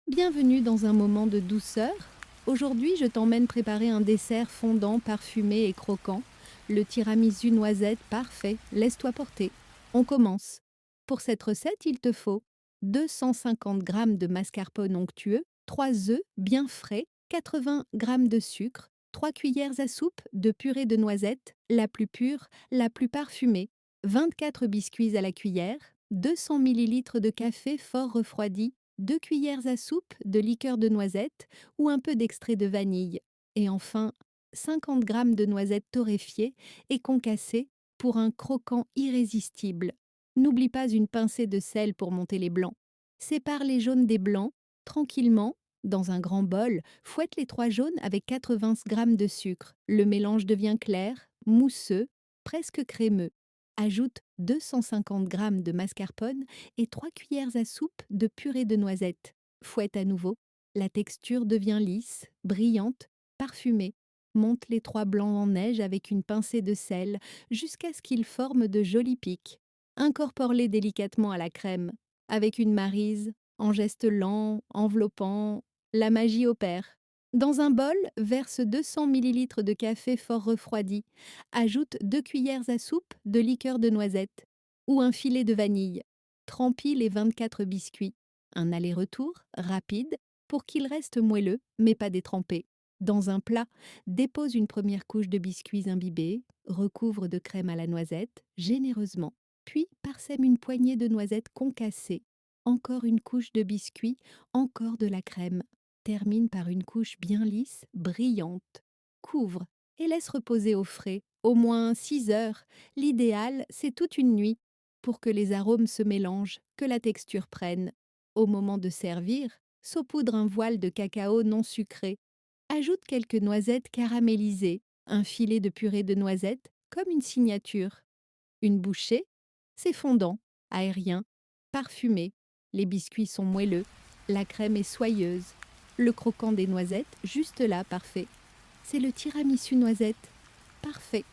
Bienvenue dans un moment de douceur. Aujourd'hui, je t'emmène préparer un dessert fondant, parfumé et croquant. Le tiramisu noisette parfait. Laisse-toi porter. On commence. Pour cette recette, il te faut 250 g de mascarpone onctueux, 3 œufs bien frais, 80 g de sucre, 3 cuillères à soupe de purée de noisettes, la plus pure, la plus parfumée, 24 biscuits à la cuillère, 200 ml de café fort refroidi, 2 cuillères à soupe de liqueur de noisette ou un peu d'extrait de vanille. Et enfin, 50 g de noisettes torréfiées et concassées pour un croquant irrésistible. N'oublie pas une pincée de sel pour monter les blancs. Sépare les jaunes des blancs tranquillement. Dans un grand bol, fouette les 3 jaunes avec 80 g de sucre. Le mélange devient clair, mousseux, presque crémeux. Ajoute 250 g de mascarpone et 3 cuillères à soupe de purée de noisettes. Fouette à nouveau. La texture devient lisse, brillante, parfumée. Monte les 3 blancs en neige avec une pincée de sel jusqu'à ce qu'ils forment de jolis pics. Incorpore-les délicatement à la crème. Avec une maryse, en geste lent, enveloppant, la magie opère. Dans un bol, verse 200 ml de café fort refroidi. Ajoute 2 cuillères à soupe de liqueur de noisette ou un filet de vanille. Trempille les 24 biscuits. Un aller-retour rapide pour qu'ils restent moelleux mais pas détrempés. Dans un plat, dépose une première couche de biscuits imbibés, recouvre de crème à la noisette généreusement, puis parsème une poignée de noisettes concassées. Encore une couche de biscuits, encore de la crème. Termine par une couche bien lisse, brillante. Couvre et laisse reposer au frais, au moins 6 heures. L'idéal, c'est toute une nuit, pour que les arômes se mélangent, que la texture prenne. Au moment de servir, saupoudre un voile de cacao non sucré. Ajoute quelques noisettes caramélisées, un filet de purée de noisettes, comme une signature. Une bouchée, c'est fondant, aérien, parfumé. Les biscuits sont moelleux, la crème est soyeuse. Le croquant des noisettes, juste là, parfait. C'est le tiramisu noisette. Parfait.